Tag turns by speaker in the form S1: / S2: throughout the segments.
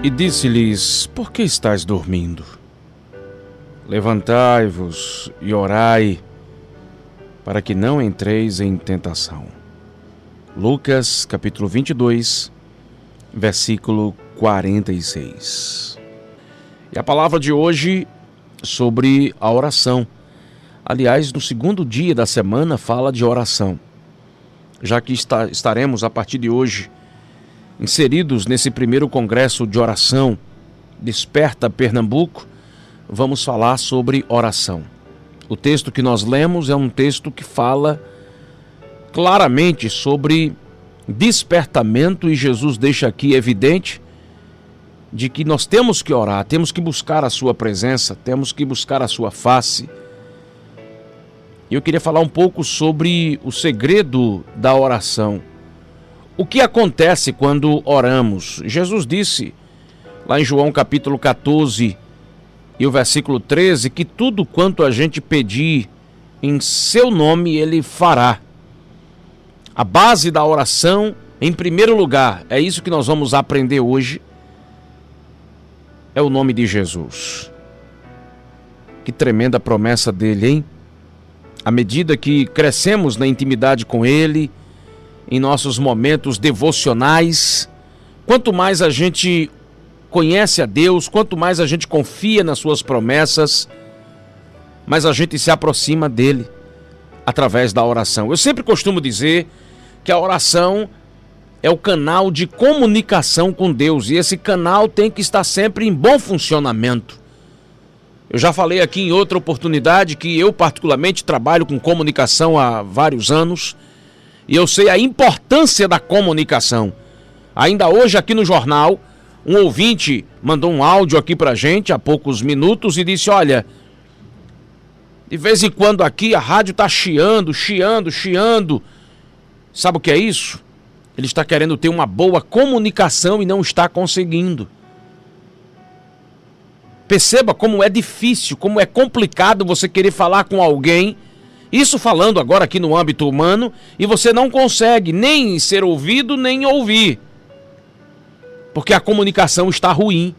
S1: E disse-lhes: Por que estáis dormindo? Levantai-vos e orai, para que não entreis em tentação. Lucas, capítulo 22, versículo 46. E a palavra de hoje sobre a oração. Aliás, no segundo dia da semana fala de oração. Já que estaremos, a partir de hoje, inseridos nesse primeiro congresso de oração Desperta Pernambuco, vamos falar sobre oração. O texto que nós lemos é um texto que fala claramente sobre despertamento, e Jesus deixa aqui evidente de que nós temos que orar, temos que buscar a sua presença, temos que buscar a sua face. E eu queria falar um pouco sobre o segredo da oração. O que acontece quando oramos? Jesus disse lá em João capítulo 14 e o versículo 13 que tudo quanto a gente pedir em seu nome ele fará. A base da oração, em primeiro lugar, é isso que nós vamos aprender hoje, é o nome de Jesus. Que tremenda promessa dele, hein? À medida que crescemos na intimidade com ele, em nossos momentos devocionais, quanto mais a gente conhece a Deus, quanto mais a gente confia nas suas promessas, mais a gente se aproxima dele através da oração. Eu sempre costumo dizer que a oração é o canal de comunicação com Deus, e esse canal tem que estar sempre em bom funcionamento. Eu já falei aqui em outra oportunidade que eu particularmente trabalho com comunicação há vários anos, e eu sei a importância da comunicação. Ainda hoje aqui no jornal, um ouvinte mandou um áudio aqui pra gente há poucos minutos e disse: olha, de vez em quando aqui a rádio tá chiando. Sabe o que é isso? Ele está querendo ter uma boa comunicação e não está conseguindo. Perceba como é difícil, como é complicado você querer falar com alguém, isso falando agora aqui no âmbito humano, e você não consegue nem ser ouvido, nem ouvir. Porque a comunicação está ruim.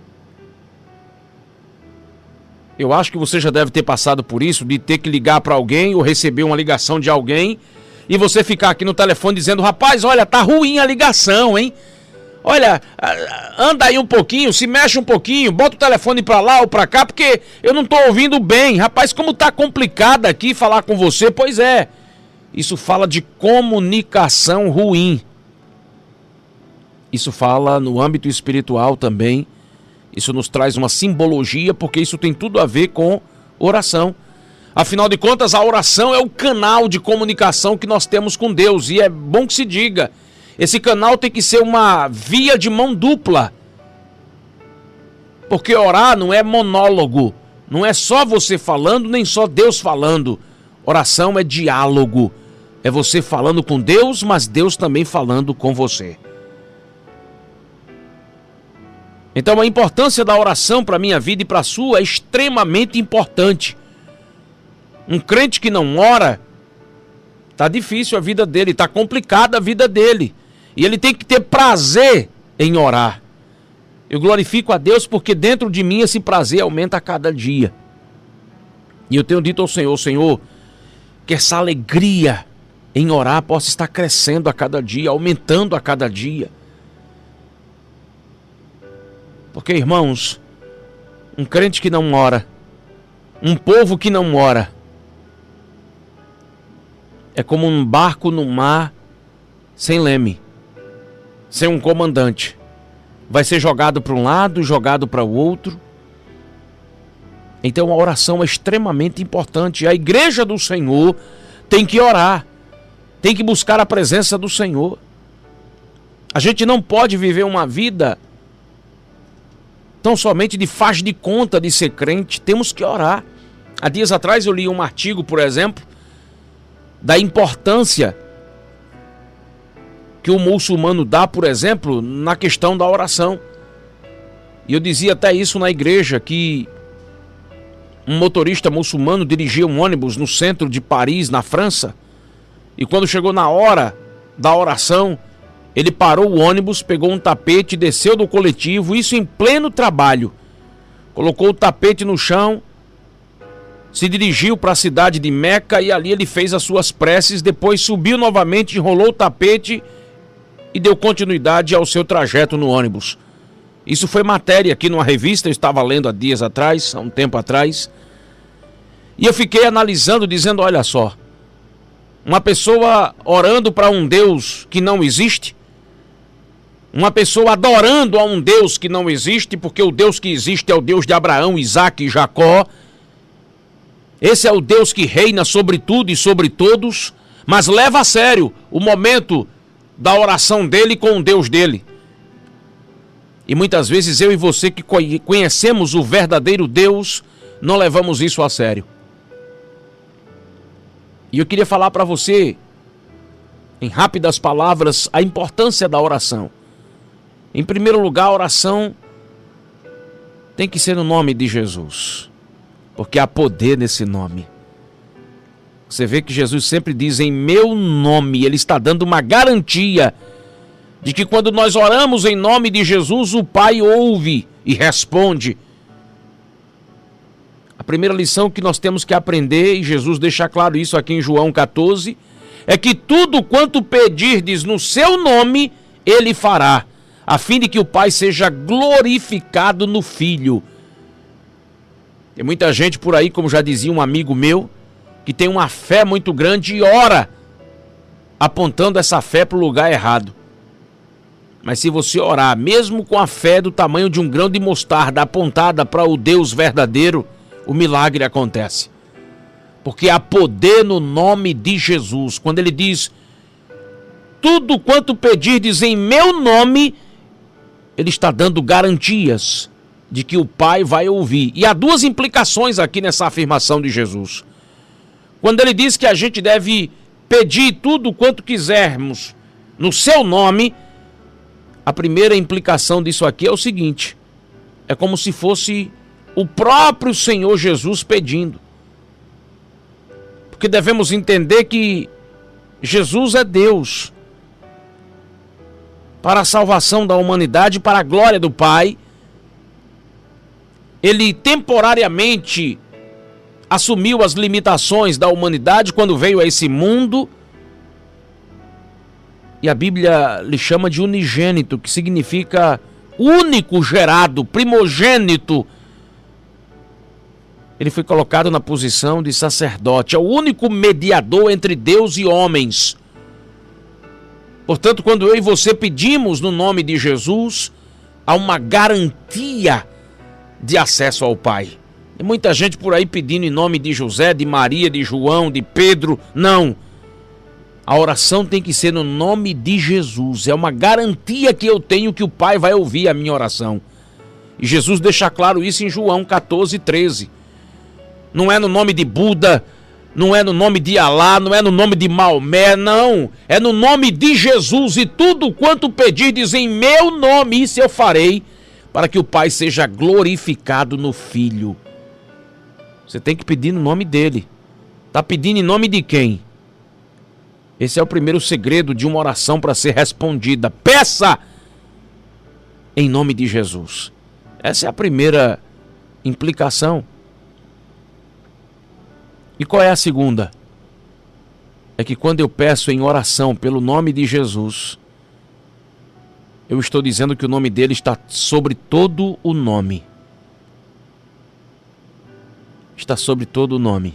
S1: Eu acho que você já deve ter passado por isso, de ter que ligar para alguém ou receber uma ligação de alguém, e você ficar aqui no telefone dizendo: rapaz, olha, tá ruim a ligação, hein? Olha, anda aí um pouquinho, se mexe um pouquinho, bota o telefone pra lá ou pra cá, porque eu não tô ouvindo bem. Rapaz, como tá complicado aqui falar com você. Pois é, isso fala de comunicação ruim. Isso fala no âmbito espiritual também. Isso nos traz uma simbologia, porque isso tem tudo a ver com oração. Afinal de contas, a oração é o canal de comunicação que nós temos com Deus, e é bom que se diga. Esse canal tem que ser uma via de mão dupla. Porque orar não é monólogo. Não é só você falando, nem só Deus falando. Oração é diálogo. É você falando com Deus, mas Deus também falando com você. Então a importância da oração para a minha vida e para a sua é extremamente importante. Um crente que não ora, tá difícil a vida dele, tá complicada a vida dele. E ele tem que ter prazer em orar. Eu glorifico a Deus porque dentro de mim esse prazer aumenta a cada dia. E eu tenho dito ao Senhor: Senhor, que essa alegria em orar possa estar crescendo a cada dia, aumentando a cada dia. Porque, irmãos, um crente que não ora, um povo que não ora, é como um barco no mar sem leme, sem um comandante. Vai ser jogado para um lado, jogado para o outro. Então a oração é extremamente importante. A igreja do Senhor tem que orar, tem que buscar a presença do Senhor. A gente não pode viver uma vida tão somente de faz de conta de ser crente. Temos que orar. Há dias atrás eu li um artigo, por exemplo, da importância que o muçulmano dá, por exemplo, na questão da oração. E eu dizia até isso na igreja, que um motorista muçulmano dirigia um ônibus no centro de Paris, na França, e quando chegou na hora da oração, Ele parou o ônibus, pegou um tapete, desceu do coletivo, isso em pleno trabalho. Colocou o tapete no chão, se dirigiu para a cidade de Meca e ali ele fez as suas preces, depois subiu novamente, enrolou o tapete e deu continuidade ao seu trajeto no ônibus. Isso foi matéria aqui numa revista, eu estava lendo há dias atrás, há um tempo atrás, e eu fiquei analisando, dizendo, olha só, uma pessoa orando para um Deus que não existe, uma pessoa adorando a um Deus que não existe, porque o Deus que existe é o Deus de Abraão, Isaque e Jacó. Esse é o Deus que reina sobre tudo e sobre todos, mas leva a sério o momento da oração dele com o Deus dele. E muitas vezes eu e você que conhecemos o verdadeiro Deus, não levamos isso a sério. E eu queria falar para você, em rápidas palavras, a importância da oração. Em primeiro lugar, a oração tem que ser no nome de Jesus, porque há poder nesse nome. Você vê que Jesus sempre diz em meu nome, ele está dando uma garantia de que quando nós oramos em nome de Jesus, o Pai ouve e responde. A primeira lição que nós temos que aprender, e Jesus deixa claro isso aqui em João 14, é que tudo quanto pedirdes no seu nome, ele fará, a fim de que o Pai seja glorificado no Filho. Tem muita gente por aí, como já dizia um amigo meu, que tem uma fé muito grande e ora apontando essa fé para o lugar errado. Mas se você orar, mesmo com a fé do tamanho de um grão de mostarda apontada para o Deus verdadeiro, o milagre acontece. Porque há poder no nome de Jesus. Quando ele diz, tudo quanto pedirdes em meu nome, ele está dando garantias de que o Pai vai ouvir. E há duas implicações aqui nessa afirmação de Jesus. Quando ele diz que a gente deve pedir tudo quanto quisermos no seu nome, a primeira implicação disso aqui é o seguinte, é como se fosse o próprio Senhor Jesus pedindo. Porque devemos entender que Jesus é Deus. Para a salvação da humanidade, para a glória do Pai, ele temporariamente assumiu as limitações da humanidade quando veio a esse mundo. E a Bíblia lhe chama de unigênito, que significa único gerado, primogênito. Ele foi colocado na posição de sacerdote, é o único mediador entre Deus e homens. Portanto, quando eu e você pedimos no nome de Jesus, há uma garantia de acesso ao Pai. Tem muita gente por aí pedindo em nome de José, de Maria, de João, de Pedro. Não. A oração tem que ser no nome de Jesus. É uma garantia que eu tenho que o Pai vai ouvir a minha oração. E Jesus deixa claro isso em João 14, 13. Não é no nome de Buda, não é no nome de Alá, não é no nome de Maomé, não. É no nome de Jesus. E tudo quanto pedirdes em meu nome, isso eu farei, para que o Pai seja glorificado no Filho. Você tem que pedir no nome dele. Está pedindo em nome de quem? Esse é o primeiro segredo de uma oração para ser respondida. Peça em nome de Jesus. Essa é a primeira implicação. E qual é a segunda? É que quando eu peço em oração pelo nome de Jesus, eu estou dizendo que o nome dele está sobre todo o nome. Está sobre todo o nome.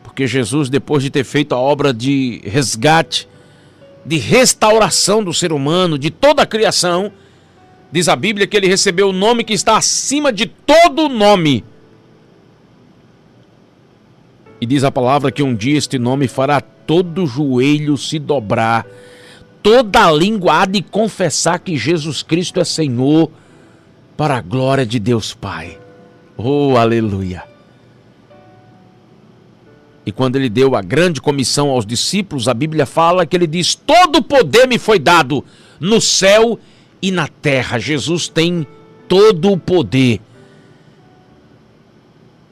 S1: Porque Jesus, depois de ter feito a obra de resgate, de restauração do ser humano, de toda a criação, diz a Bíblia que ele recebeu o nome que está acima de todo nome. E diz a palavra que um dia este nome fará todo joelho se dobrar, toda língua há de confessar que Jesus Cristo é Senhor, para a glória de Deus Pai. Oh, aleluia! E quando ele deu a grande comissão aos discípulos, a Bíblia fala que ele diz, todo o poder me foi dado no céu e na terra. Jesus tem todo o poder.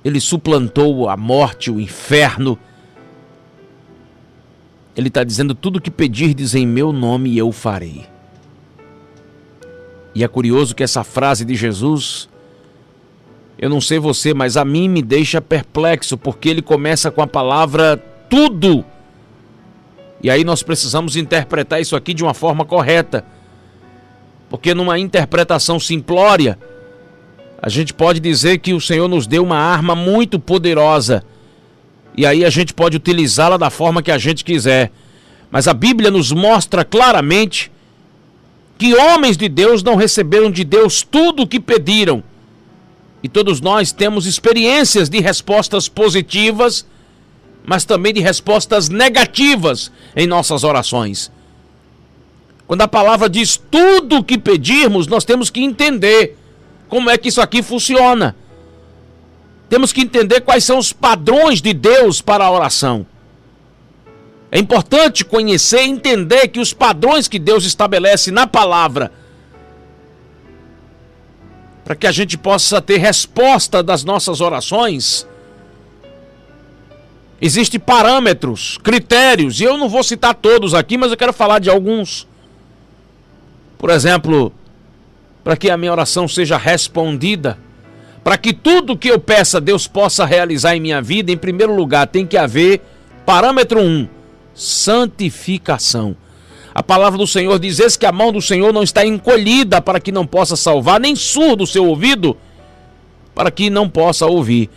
S1: Ele suplantou a morte, o inferno. Ele está dizendo: tudo que pedirdes em meu nome eu farei. E é curioso que essa frase de Jesus, eu não sei você, mas a mim me deixa perplexo, porque ele começa com a palavra tudo. E aí nós precisamos interpretar isso aqui de uma forma correta. Porque numa interpretação simplória, a gente pode dizer que o Senhor nos deu uma arma muito poderosa. E aí a gente pode utilizá-la da forma que a gente quiser. Mas a Bíblia nos mostra claramente que homens de Deus não receberam de Deus tudo o que pediram. E todos nós temos experiências de respostas positivas, mas também de respostas negativas em nossas orações. Quando a palavra diz tudo o que pedirmos, nós temos que entender como é que isso aqui funciona. Temos que entender quais são os padrões de Deus para a oração. É importante conhecer e entender que os padrões que Deus estabelece na palavra, para que a gente possa ter resposta das nossas orações, existem parâmetros, critérios, e eu não vou citar todos aqui, mas eu quero falar de alguns. Por exemplo, para que a minha oração seja respondida, para que tudo que eu peça Deus possa realizar em minha vida, em primeiro lugar tem que haver parâmetro 1, santificação. A palavra do Senhor diz: eis que a mão do Senhor não está encolhida para que não possa salvar, nem surdo o seu ouvido para que não possa ouvir.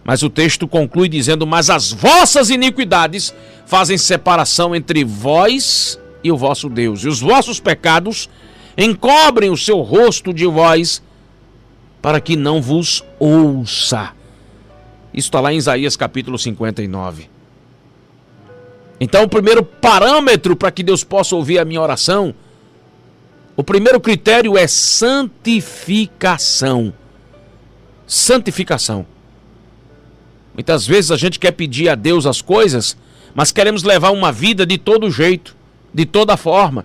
S1: Mas o texto conclui dizendo: mas as vossas iniquidades fazem separação entre vós e o vosso Deus, e os vossos pecados encobrem o seu rosto de vós, para que não vos ouça. Isso está lá em Isaías capítulo 59. Então o primeiro parâmetro para que Deus possa ouvir a minha oração, o primeiro critério é santificação. Santificação. Muitas vezes a gente quer pedir a Deus as coisas, mas queremos levar uma vida de todo jeito, de toda forma.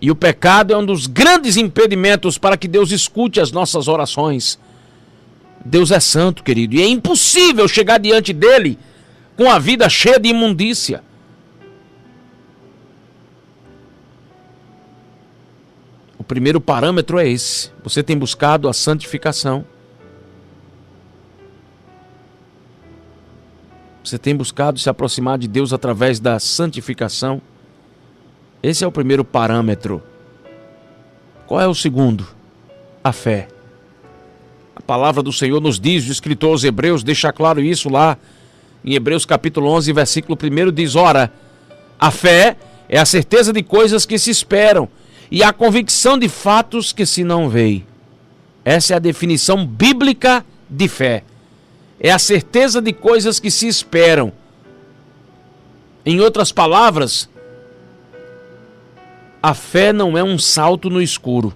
S1: E o pecado é um dos grandes impedimentos para que Deus escute as nossas orações. Deus é santo, querido, e é impossível chegar diante dele com a vida cheia de imundícia. O primeiro parâmetro é esse. Você tem buscado a santificação. Você tem buscado se aproximar de Deus através da santificação. Esse é o primeiro parâmetro. Qual é o segundo? A fé. A palavra do Senhor nos diz, o escritor aos Hebreus deixa claro isso lá em Hebreus capítulo 11, versículo 1, diz: ora, a fé é a certeza de coisas que se esperam e a convicção de fatos que se não veem. Essa é a definição bíblica de fé. É a certeza de coisas que se esperam. Em outras palavras, a fé não é um salto no escuro.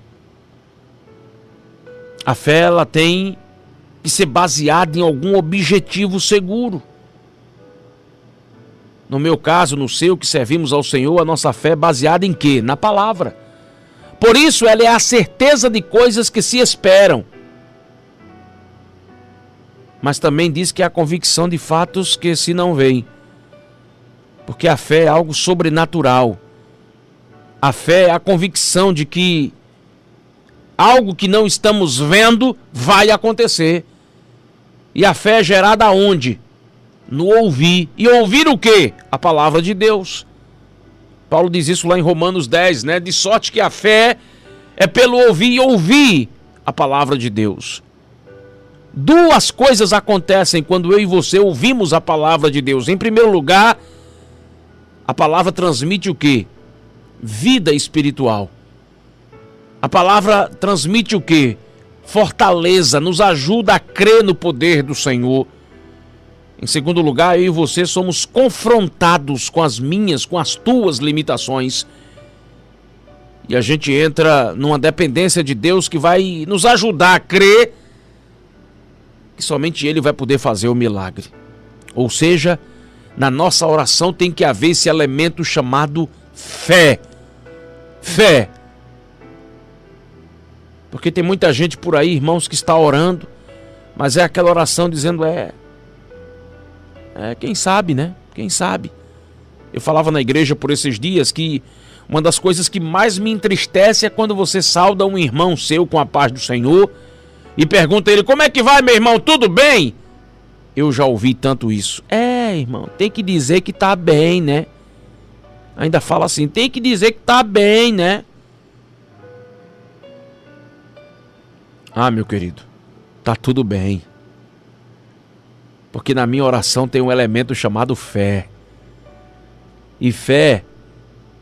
S1: A fé, ela tem que ser baseada em algum objetivo seguro. No meu caso, no seu, que servimos ao Senhor, a nossa fé é baseada em quê? Na palavra. Por isso, ela é a certeza de coisas que se esperam. Mas também diz que é a convicção de fatos que se não veem. Porque a fé é algo sobrenatural. A fé é a convicção de que algo que não estamos vendo vai acontecer. E a fé é gerada aonde? No ouvir. E ouvir o quê? A palavra de Deus. Paulo diz isso lá em Romanos 10, né? De sorte que a fé é pelo ouvir e ouvir a palavra de Deus. Duas coisas acontecem quando eu e você ouvimos a palavra de Deus. Em primeiro lugar, a palavra transmite o quê? Vida espiritual. A palavra transmite o quê? Fortaleza, nos ajuda a crer no poder do Senhor. Em segundo lugar, eu e você somos confrontados com as minhas, com as tuas limitações. E a gente entra numa dependência de Deus que vai nos ajudar a crer que somente Ele vai poder fazer o milagre. Ou seja, na nossa oração tem que haver esse elemento chamado fé. Fé. Porque tem muita gente por aí, irmãos, que está orando, mas é aquela oração dizendo quem sabe, né? Quem sabe? Eu falava na igreja por esses dias que uma das coisas que mais me entristece é quando você sauda um irmão seu com a paz do Senhor e pergunta a ele: como é que vai, meu irmão? Tudo bem? Eu já ouvi tanto isso. Irmão, tem que dizer que tá bem, né? Ainda fala assim, tem que dizer que tá bem, né? Ah, meu querido, tá tudo bem. Porque na minha oração tem um elemento chamado fé. E fé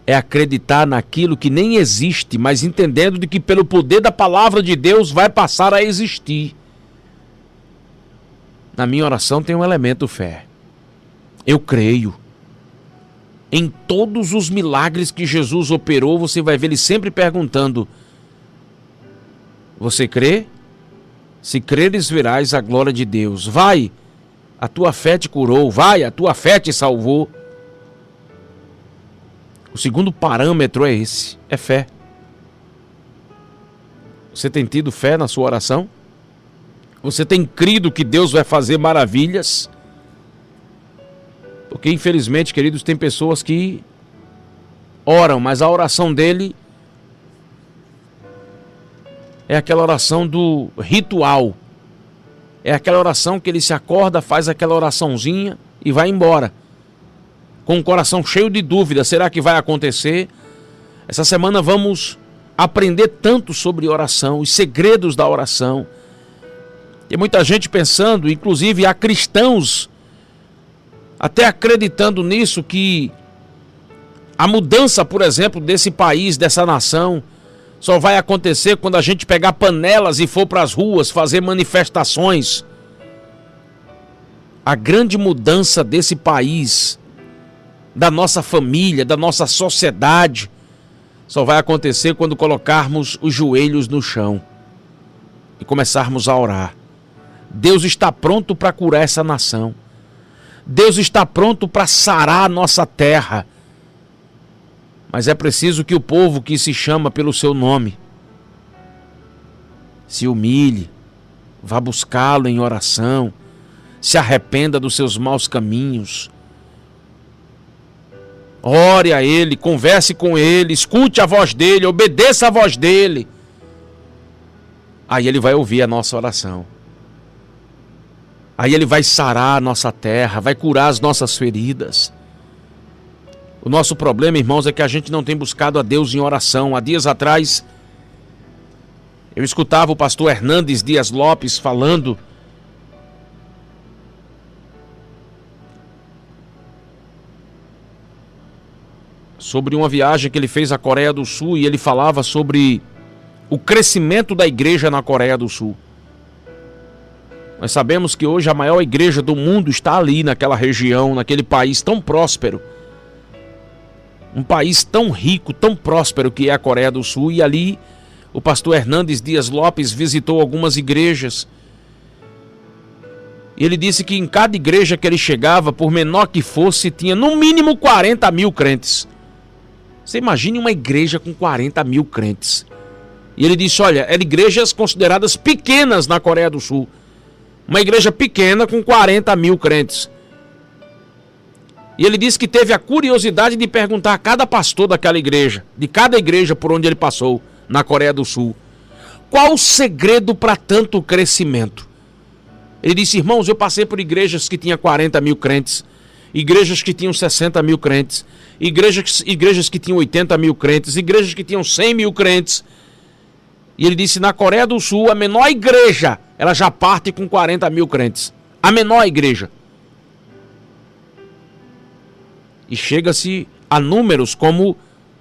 S1: é acreditar naquilo que nem existe, mas entendendo de que pelo poder da palavra de Deus vai passar a existir. Na minha oração tem um elemento fé. Eu creio. Em todos os milagres que Jesus operou, você vai ver ele sempre perguntando: você crê? Se creres, verás a glória de Deus. Vai, a tua fé te curou. Vai, a tua fé te salvou. O segundo parâmetro é esse, é fé. Você tem tido fé na sua oração? Você tem crido que Deus vai fazer maravilhas? Porque infelizmente, queridos, tem pessoas que oram, mas a oração dele é aquela oração do ritual. É aquela oração que ele se acorda, faz aquela oraçãozinha e vai embora. Com o coração cheio de dúvida, será que vai acontecer? Essa semana vamos aprender tanto sobre oração, os segredos da oração. Tem muita gente pensando, inclusive há cristãos até acreditando nisso, que a mudança, por exemplo, desse país, dessa nação, só vai acontecer quando a gente pegar panelas e for para as ruas fazer manifestações. A grande mudança desse país, da nossa família, da nossa sociedade, só vai acontecer quando colocarmos os joelhos no chão e começarmos a orar. Deus está pronto para curar essa nação. Deus está pronto para sarar a nossa terra. Mas é preciso que o povo que se chama pelo seu nome se humilhe, vá buscá-lo em oração, se arrependa dos seus maus caminhos. Ore a ele, converse com ele, escute a voz dele, obedeça a voz dele. Aí ele vai ouvir a nossa oração. Aí ele vai sarar a nossa terra, vai curar as nossas feridas. O nosso problema, irmãos, é que a gente não tem buscado a Deus em oração. Há dias atrás, eu escutava o pastor Hernandes Dias Lopes falando sobre uma viagem que ele fez à Coreia do Sul, e ele falava sobre o crescimento da igreja na Coreia do Sul. Nós sabemos que hoje a maior igreja do mundo está ali naquela região, naquele país tão próspero. Um país tão rico, tão próspero que é a Coreia do Sul. E ali o pastor Hernandes Dias Lopes visitou algumas igrejas. E ele disse que em cada igreja que ele chegava, por menor que fosse, tinha no mínimo 40 mil crentes. Você imagine uma igreja com 40 mil crentes. E ele disse, olha, eram igrejas consideradas pequenas na Coreia do Sul. Uma igreja pequena com 40 mil crentes. E ele disse que teve a curiosidade de perguntar a cada pastor daquela igreja, de cada igreja por onde ele passou, na Coreia do Sul, qual o segredo para tanto crescimento? Ele disse, irmãos, eu passei por igrejas que tinham 40 mil crentes, igrejas que tinham 60 mil crentes, igrejas que tinham 80 mil crentes, igrejas que tinham 100 mil crentes. E ele disse, na Coreia do Sul, a menor igreja, ela já parte com 40 mil crentes. A menor igreja. E chega-se a números como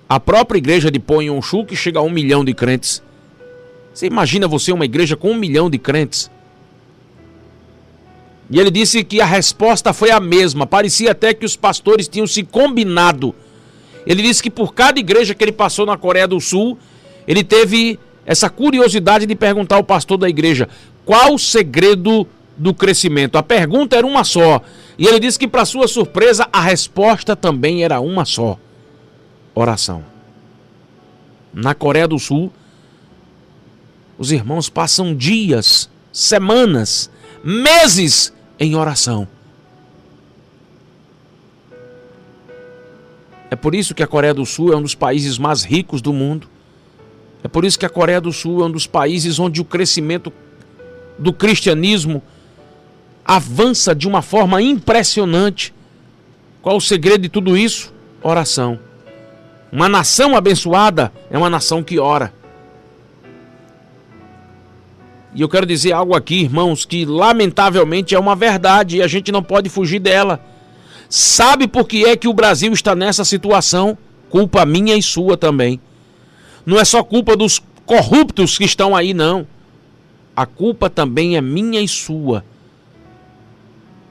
S1: a própria igreja de Pyeongchang, que chega a 1 milhão de crentes. Você imagina você uma igreja com 1 milhão de crentes? E ele disse que a resposta foi a mesma. Parecia até que os pastores tinham se combinado. Ele disse que por cada igreja que ele passou na Coreia do Sul, ele teve essa curiosidade de perguntar ao pastor da igreja qual o segredo do crescimento. A pergunta era uma só. E ele disse que, para sua surpresa, a resposta também era uma só: oração. Na Coreia do Sul, os irmãos passam dias, semanas, meses em oração. É por isso que a Coreia do Sul é um dos países mais ricos do mundo. É por isso que a Coreia do Sul é um dos países onde o crescimento do cristianismo avança de uma forma impressionante. Qual o segredo de tudo isso? Oração. Uma nação abençoada é uma nação que ora. E eu quero dizer algo aqui, irmãos, que lamentavelmente é uma verdade e a gente não pode fugir dela. Sabe por que é que o Brasil está nessa situação? Culpa minha e sua também. Não é só culpa dos corruptos que estão aí, não. A culpa também é minha e sua.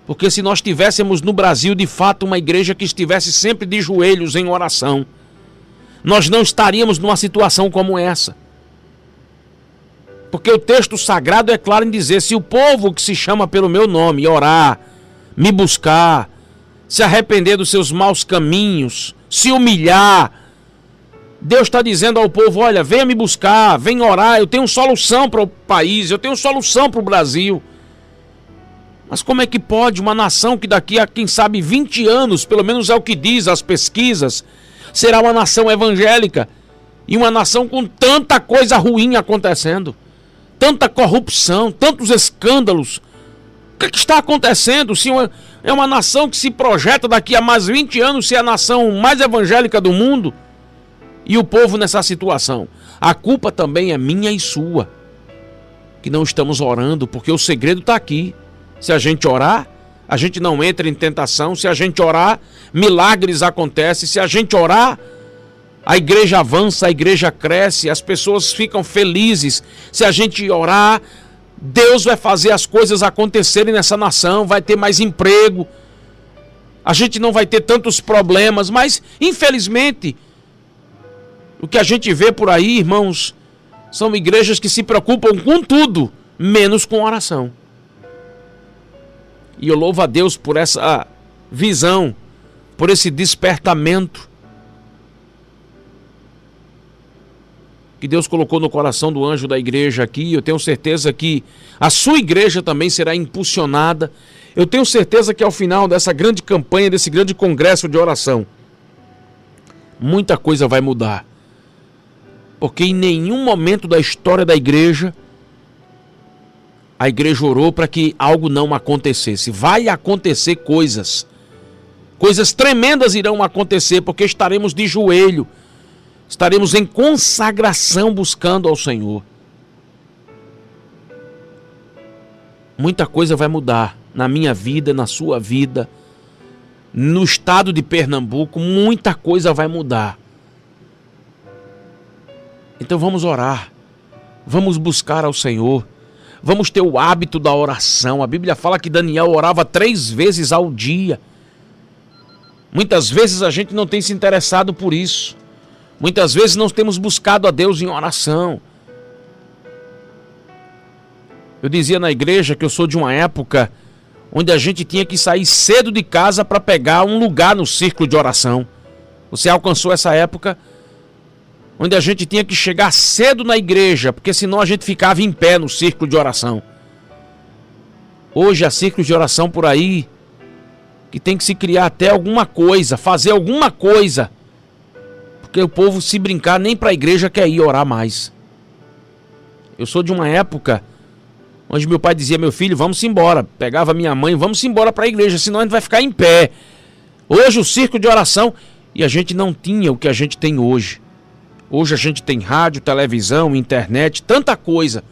S1: Porque se nós tivéssemos no Brasil, de fato, uma igreja que estivesse sempre de joelhos em oração, nós não estaríamos numa situação como essa. Porque o texto sagrado é claro em dizer, se o povo que se chama pelo meu nome orar, me buscar, se arrepender dos seus maus caminhos, se humilhar, Deus está dizendo ao povo, olha, venha me buscar, venha orar, eu tenho solução para o país, eu tenho solução para o Brasil. Mas como é que pode uma nação que daqui a, quem sabe, 20 anos, pelo menos é o que diz as pesquisas, será uma nação evangélica e uma nação com tanta coisa ruim acontecendo, tanta corrupção, tantos escândalos? O que está acontecendo? Se é uma nação que se projeta daqui a mais 20 anos ser a nação mais evangélica do mundo e o povo nessa situação. A culpa também é minha e sua, que não estamos orando, porque o segredo está aqui. Se a gente orar, a gente não entra em tentação. Se a gente orar, milagres acontecem. Se a gente orar, a igreja avança, a igreja cresce, as pessoas ficam felizes. Se a gente orar, Deus vai fazer as coisas acontecerem nessa nação, vai ter mais emprego, a gente não vai ter tantos problemas. Mas, infelizmente, o que a gente vê por aí, irmãos, são igrejas que se preocupam com tudo, menos com oração. E eu louvo a Deus por essa visão, por esse despertamento que Deus colocou no coração do anjo da igreja aqui. Eu tenho certeza que a sua igreja também será impulsionada. Eu tenho certeza que ao final dessa grande campanha, desse grande congresso de oração, muita coisa vai mudar. Porque em nenhum momento da história da igreja, a igreja orou para que algo não acontecesse. Vai acontecer coisas. Coisas tremendas irão acontecer, porque estaremos de joelho. Estaremos em consagração buscando ao Senhor. Muita coisa vai mudar na minha vida, na sua vida. No estado de Pernambuco, muita coisa vai mudar. Então vamos orar. Vamos buscar ao Senhor. Vamos ter o hábito da oração. A Bíblia fala que Daniel orava 3 vezes ao dia. Muitas vezes a gente não tem se interessado por isso. Muitas vezes não temos buscado a Deus em oração. Eu dizia na igreja que eu sou de uma época onde a gente tinha que sair cedo de casa para pegar um lugar no círculo de oração. Você alcançou essa época onde a gente tinha que chegar cedo na igreja, porque senão a gente ficava em pé no círculo de oração. Hoje há círculos de oração por aí que tem que se criar até alguma coisa, fazer alguma coisa, porque o povo, se brincar, nem para a igreja quer ir orar mais. Eu sou de uma época onde meu pai dizia, meu filho, vamos embora. Pegava minha mãe, vamos embora para a igreja, senão a gente vai ficar em pé. Hoje o círculo de oração, e a gente não tinha o que a gente tem hoje. Hoje a gente tem rádio, televisão, internet, tanta coisa.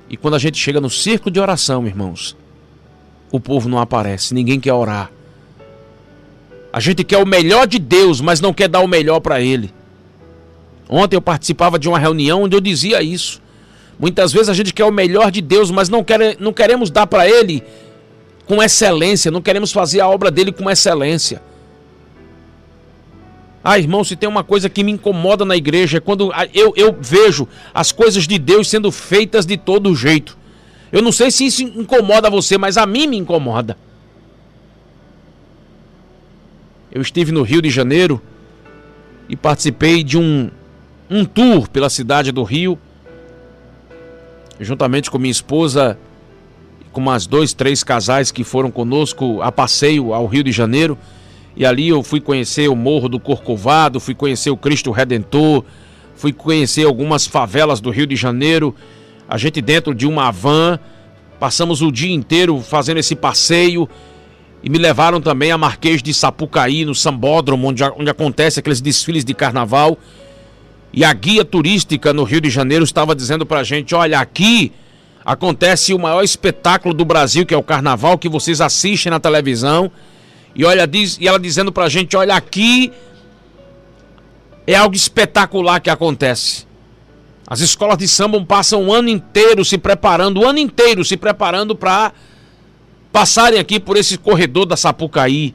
S1: E quando a gente chega no círculo de oração, irmãos, o povo não aparece, ninguém quer orar. A gente quer o melhor de Deus, mas não quer dar o melhor para Ele. Ontem eu participava de uma reunião onde eu dizia isso. Muitas vezes a gente quer o melhor de Deus, mas não queremos dar para Ele com excelência, não queremos fazer a obra dele com excelência. Ah, irmão, se tem uma coisa que me incomoda na igreja é quando eu vejo as coisas de Deus sendo feitas de todo jeito. Eu não sei se isso incomoda você, mas a mim me incomoda. Eu estive no Rio de Janeiro e participei de um tour pela cidade do Rio, juntamente com minha esposa e com mais 2, 3 casais que foram conosco a passeio ao Rio de Janeiro. E ali eu fui conhecer o Morro do Corcovado, fui conhecer o Cristo Redentor, fui conhecer algumas favelas do Rio de Janeiro. A gente dentro de uma van, passamos o dia inteiro fazendo esse passeio. E me levaram também a Marquês de Sapucaí, no Sambódromo, onde acontece aqueles desfiles de carnaval. E a guia turística no Rio de Janeiro estava dizendo pra gente: olha, aqui acontece o maior espetáculo do Brasil, que é o carnaval, que vocês assistem na televisão. E ela dizendo pra gente: olha, aqui é algo espetacular que acontece. As escolas de samba passam o ano inteiro se preparando para passarem aqui por esse corredor da Sapucaí.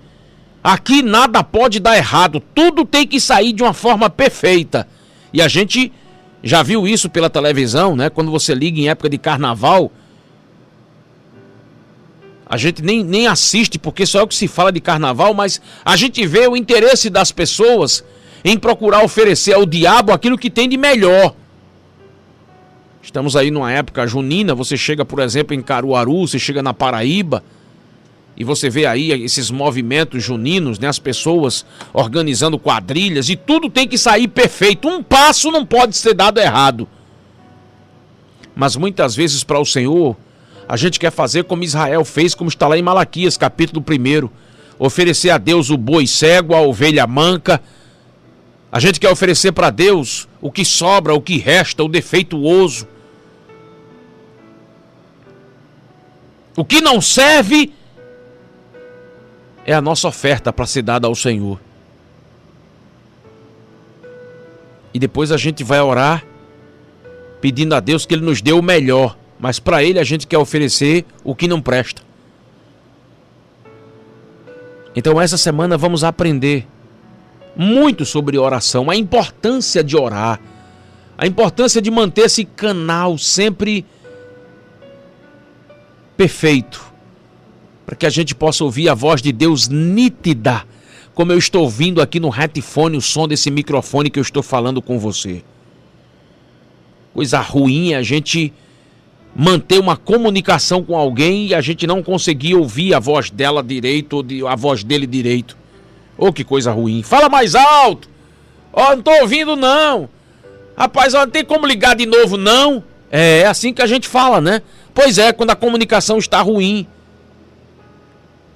S1: Aqui nada pode dar errado, tudo tem que sair de uma forma perfeita. E a gente já viu isso pela televisão, né? Quando você liga em época de carnaval, a gente nem assiste, porque só é o que se fala de carnaval, mas a gente vê o interesse das pessoas em procurar oferecer ao diabo aquilo que tem de melhor. Estamos aí numa época junina, você chega, por exemplo, em Caruaru, você chega na Paraíba, e você vê aí esses movimentos juninos, né? As pessoas organizando quadrilhas, e tudo tem que sair perfeito. Um passo não pode ser dado errado. Mas muitas vezes para o Senhor, a gente quer fazer como Israel fez, como está lá em Malaquias, capítulo 1. Oferecer a Deus o boi cego, a ovelha manca. A gente quer oferecer para Deus o que sobra, o que resta, o defeituoso. O que não serve é a nossa oferta para ser dada ao Senhor. E depois a gente vai orar pedindo a Deus que Ele nos dê o melhor. Mas para Ele a gente quer oferecer o que não presta. Então essa semana vamos aprender muito sobre oração. A importância de orar. A importância de manter esse canal sempre perfeito, para que a gente possa ouvir a voz de Deus nítida, como eu estou ouvindo aqui no headphone, o som desse microfone que eu estou falando com você. Coisa ruim é a gente manter uma comunicação com alguém e a gente não conseguir ouvir a voz dela direito ou a voz dele direito. Oh, que coisa ruim. Fala mais alto. Não estou ouvindo não. Rapaz, não tem como ligar de novo não. É assim que a gente fala, né? Pois é, quando a comunicação está ruim.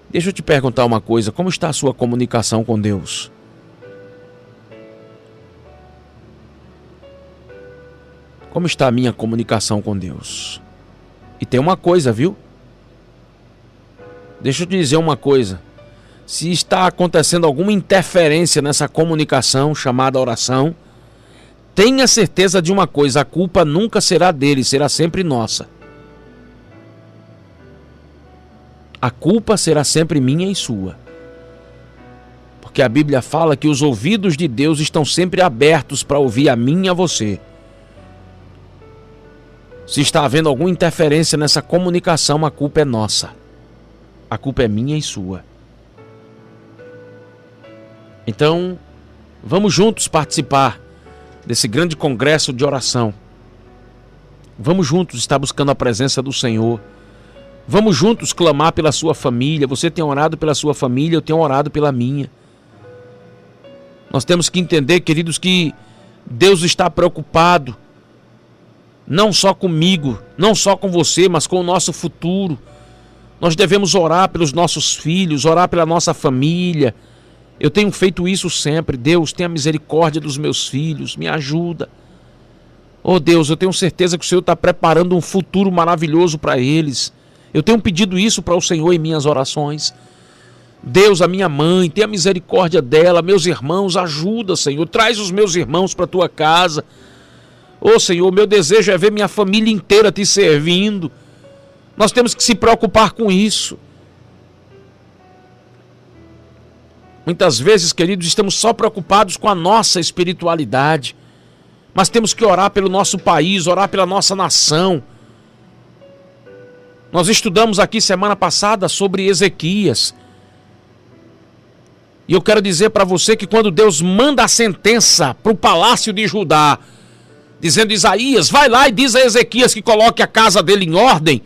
S1: Deixa eu te perguntar uma coisa, como está a sua comunicação com Deus? Como está a minha comunicação com Deus? E tem uma coisa, viu? Deixa eu te dizer uma coisa. Se está acontecendo alguma interferência nessa comunicação chamada oração, tenha certeza de uma coisa, a culpa nunca será dele, será sempre nossa. A culpa será sempre minha e sua. Porque a Bíblia fala que os ouvidos de Deus estão sempre abertos para ouvir a mim e a você. Se está havendo alguma interferência nessa comunicação, a culpa é nossa. A culpa é minha e sua. Então, vamos juntos participar desse grande congresso de oração. Vamos juntos estar buscando a presença do Senhor. Vamos juntos clamar pela sua família. Você tem orado pela sua família, eu tenho orado pela minha. Nós temos que entender, queridos, que Deus está preocupado, não só comigo, não só com você, mas com o nosso futuro. Nós devemos orar pelos nossos filhos, orar pela nossa família. Eu tenho feito isso sempre. Deus, tenha misericórdia dos meus filhos, me ajuda. Oh Deus, eu tenho certeza que o Senhor está preparando um futuro maravilhoso para eles. Eu tenho pedido isso para o Senhor em minhas orações. Deus, a minha mãe, tenha misericórdia dela. Meus irmãos, ajuda, Senhor. Traz os meus irmãos para a tua casa. Ô Senhor, meu desejo é ver minha família inteira te servindo. Nós temos que se preocupar com isso. Muitas vezes, queridos, estamos só preocupados com a nossa espiritualidade. Mas temos que orar pelo nosso país, orar pela nossa nação. Nós estudamos aqui semana passada sobre Ezequias. E eu quero dizer para você que quando Deus manda a sentença para o palácio de Judá, dizendo: Isaías, vai lá e diz a Ezequias que coloque a casa dele em ordem.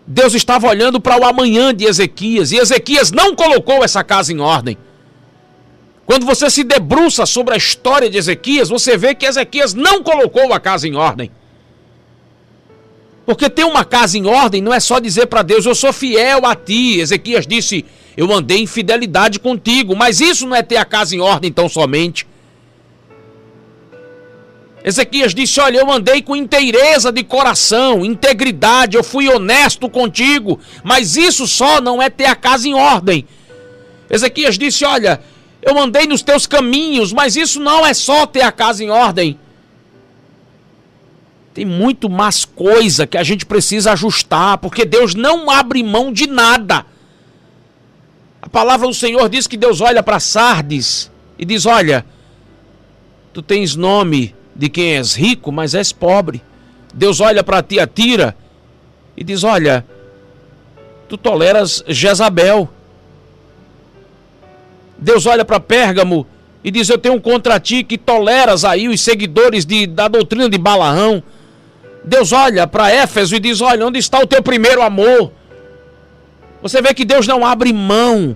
S1: Deus estava olhando para o amanhã de Ezequias, e Ezequias não colocou essa casa em ordem. Quando você se debruça sobre a história de Ezequias, você vê que Ezequias não colocou a casa em ordem. Porque ter uma casa em ordem não é só dizer para Deus, eu sou fiel a ti. Ezequias disse, eu andei em fidelidade contigo, mas isso não é ter a casa em ordem tão somente. Ezequias disse, olha, eu andei com inteireza de coração, integridade, eu fui honesto contigo, mas isso só não é ter a casa em ordem. Ezequias disse, olha, eu andei nos teus caminhos, mas isso não é só ter a casa em ordem. Tem muito mais coisa que a gente precisa ajustar, porque Deus não abre mão de nada. A palavra do Senhor diz que Deus olha para Sardes e diz, olha, tu tens nome de quem és rico, mas és pobre. Deus olha para Tiatira e diz, olha, tu toleras Jezabel. Deus olha para Pérgamo e diz, eu tenho contra ti que toleras aí os seguidores da doutrina de Balaão. Deus olha para Éfeso e diz, olha, onde está o teu primeiro amor? Você vê que Deus não abre mão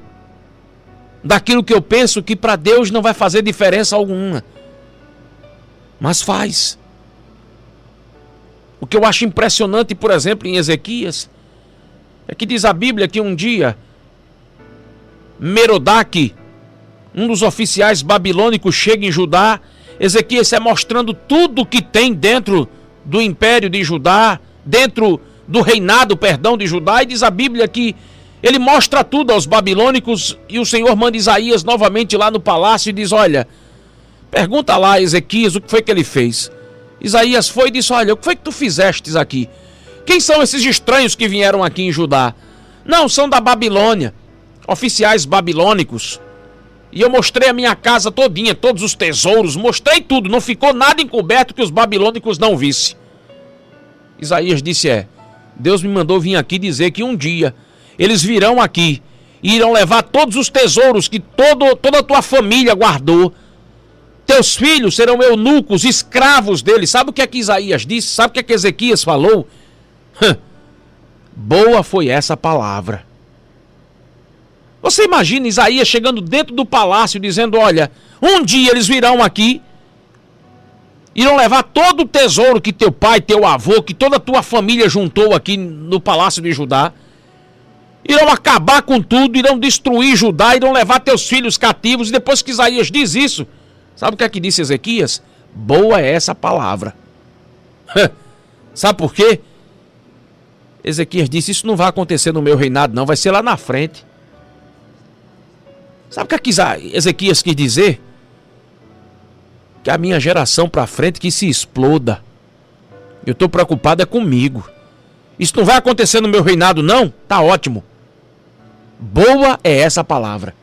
S1: daquilo que eu penso que para Deus não vai fazer diferença alguma. Mas faz. O que eu acho impressionante, por exemplo, em Ezequias, é que diz a Bíblia que um dia Merodach, um dos oficiais babilônicos, chega em Judá. Ezequias está mostrando tudo que tem dentro do império de Judá, dentro do reinado, de Judá, e diz a Bíblia que ele mostra tudo aos babilônicos, e o Senhor manda Isaías novamente lá no palácio e diz, olha, pergunta lá a Ezequias o que foi que ele fez. Isaías foi e disse, olha, o que foi que tu fizestes aqui? Quem são esses estranhos que vieram aqui em Judá? Não, são da Babilônia, oficiais babilônicos. E eu mostrei a minha casa todinha, todos os tesouros, mostrei tudo, não ficou nada encoberto que os babilônicos não vissem. Isaías disse, Deus me mandou vir aqui dizer que um dia eles virão aqui e irão levar todos os tesouros que toda a tua família guardou. Teus filhos serão eunucos, escravos deles. Sabe o que é que Isaías disse? Sabe o que é que Ezequias falou? Boa foi essa palavra. Você imagina Isaías chegando dentro do palácio dizendo, olha, um dia eles virão aqui, irão levar todo o tesouro que teu pai, teu avô, que toda a tua família juntou aqui no palácio de Judá, irão acabar com tudo, irão destruir Judá, irão levar teus filhos cativos. E depois que Isaías diz isso, sabe o que é que disse Ezequias? Boa é essa palavra. Sabe por quê? Ezequias disse, isso não vai acontecer no meu reinado não, vai ser lá na frente. Sabe o que Ezequias quis dizer? Que a minha geração para frente que se exploda. Eu estou preocupado comigo. Isso não vai acontecer no meu reinado não? Tá ótimo. Boa é essa palavra.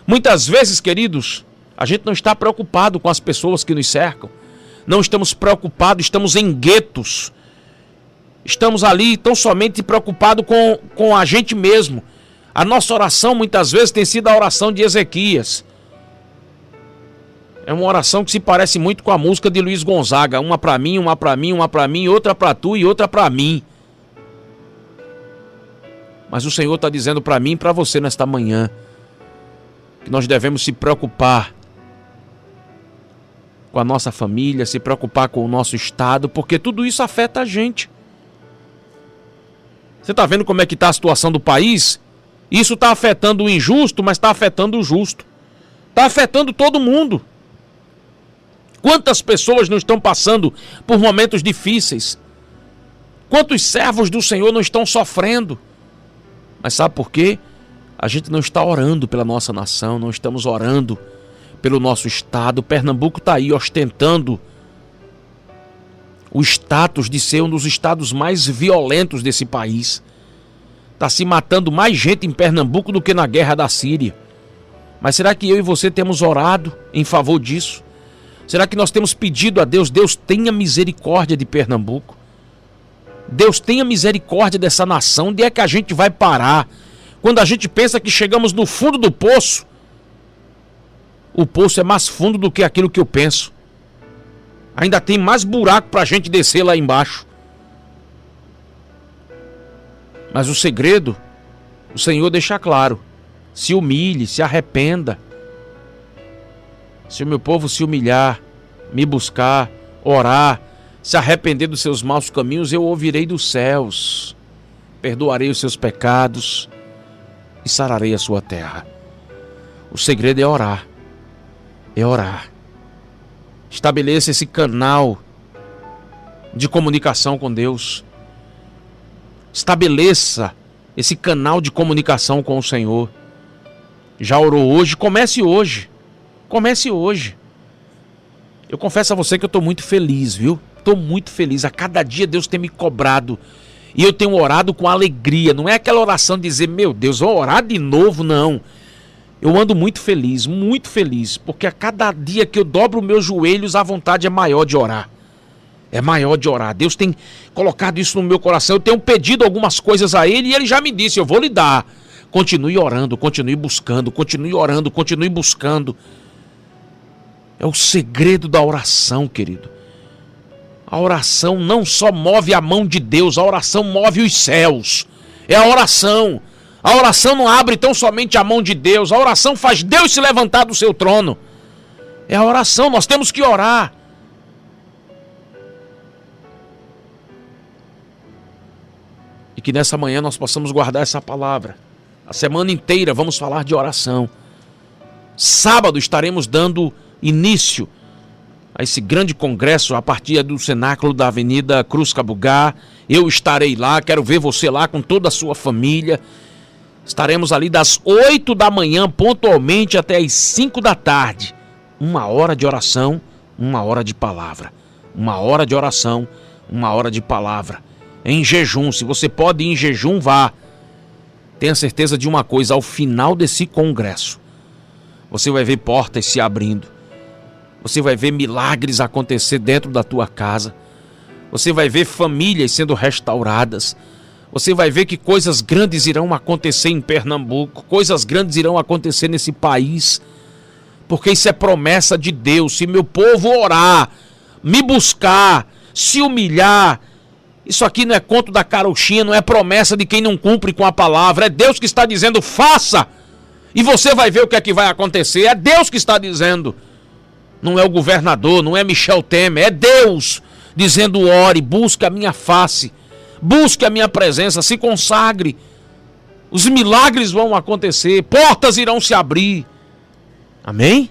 S1: Muitas vezes, queridos, a gente não está preocupado com as pessoas que nos cercam. Não estamos preocupados, estamos em guetos. Estamos ali tão somente preocupados com a gente mesmo. A nossa oração muitas vezes tem sido a oração de Ezequias. É uma oração que se parece muito com a música de Luiz Gonzaga. Uma para mim, uma para mim, uma para mim, outra para tu e outra para mim. Mas o Senhor está dizendo para mim e para você nesta manhã que nós devemos se preocupar com a nossa família, se preocupar com o nosso estado, porque tudo isso afeta a gente. Você está vendo como é que está a situação do país? Isso está afetando o injusto, mas está afetando o justo. Está afetando todo mundo. Quantas pessoas não estão passando por momentos difíceis? Quantos servos do Senhor não estão sofrendo? Mas sabe por quê? A gente não está orando pela nossa nação, não estamos orando pelo nosso estado. Pernambuco está aí ostentando o status de ser um dos estados mais violentos desse país. Está se matando mais gente em Pernambuco do que na guerra da Síria. Mas será que eu e você temos orado em favor disso? Será que nós temos pedido a Deus, Deus tenha misericórdia de Pernambuco? Deus tenha misericórdia dessa nação. Onde é que a gente vai parar? Quando a gente pensa que chegamos no fundo do poço, o poço é mais fundo do que aquilo que eu penso. Ainda tem mais buraco para a gente descer lá embaixo. Mas o segredo, o Senhor deixa claro: se humilhe, se arrependa. Se o meu povo se humilhar, me buscar, orar, se arrepender dos seus maus caminhos, eu ouvirei dos céus, perdoarei os seus pecados e sararei a sua terra. O segredo é orar. É orar. Estabeleça esse canal de comunicação com Deus. Estabeleça esse canal de comunicação com o Senhor. Já orou hoje? Comece hoje. Comece hoje. Eu confesso a você que eu estou muito feliz, viu? Estou muito feliz. A cada dia Deus tem me cobrado. E eu tenho orado com alegria. Não é aquela oração de dizer, meu Deus, vou orar de novo, não. Eu ando muito feliz, porque a cada dia que eu dobro os meus joelhos, a vontade é maior de orar. É maior de orar. Deus tem colocado isso no meu coração. Eu tenho pedido algumas coisas a Ele e Ele já me disse, eu vou lhe dar. Continue orando, continue buscando, continue orando, continue buscando. É o segredo da oração, querido. A oração não só move a mão de Deus, a oração move os céus. É a oração. A oração não abre tão somente a mão de Deus. A oração faz Deus se levantar do seu trono. É a oração, nós temos que orar. E que nessa manhã nós possamos guardar essa palavra. A semana inteira vamos falar de oração. Sábado estaremos dando início a esse grande congresso a partir do cenáculo da Avenida Cruz Cabugá. Eu estarei lá, quero ver você lá com toda a sua família. Estaremos ali das 8 da manhã, pontualmente, até as 5 da tarde. 1 hora de oração, 1 hora de palavra. 1 hora de oração, 1 hora de palavra. Em jejum, se você pode ir em jejum, vá. Tenha certeza de uma coisa, ao final desse congresso, você vai ver portas se abrindo. Você vai ver milagres acontecer dentro da tua casa. Você vai ver famílias sendo restauradas. Você vai ver que coisas grandes irão acontecer em Pernambuco. Coisas grandes irão acontecer nesse país. Porque isso é promessa de Deus. Se meu povo orar, me buscar, se humilhar, isso aqui não é conto da carochinha, não é promessa de quem não cumpre com a palavra. É Deus que está dizendo, faça! E você vai ver o que é que vai acontecer. É Deus que está dizendo. Não é o governador, não é Michel Temer. É Deus dizendo, ore, busque a minha face. Busque a minha presença, se consagre. Os milagres vão acontecer, portas irão se abrir. Amém?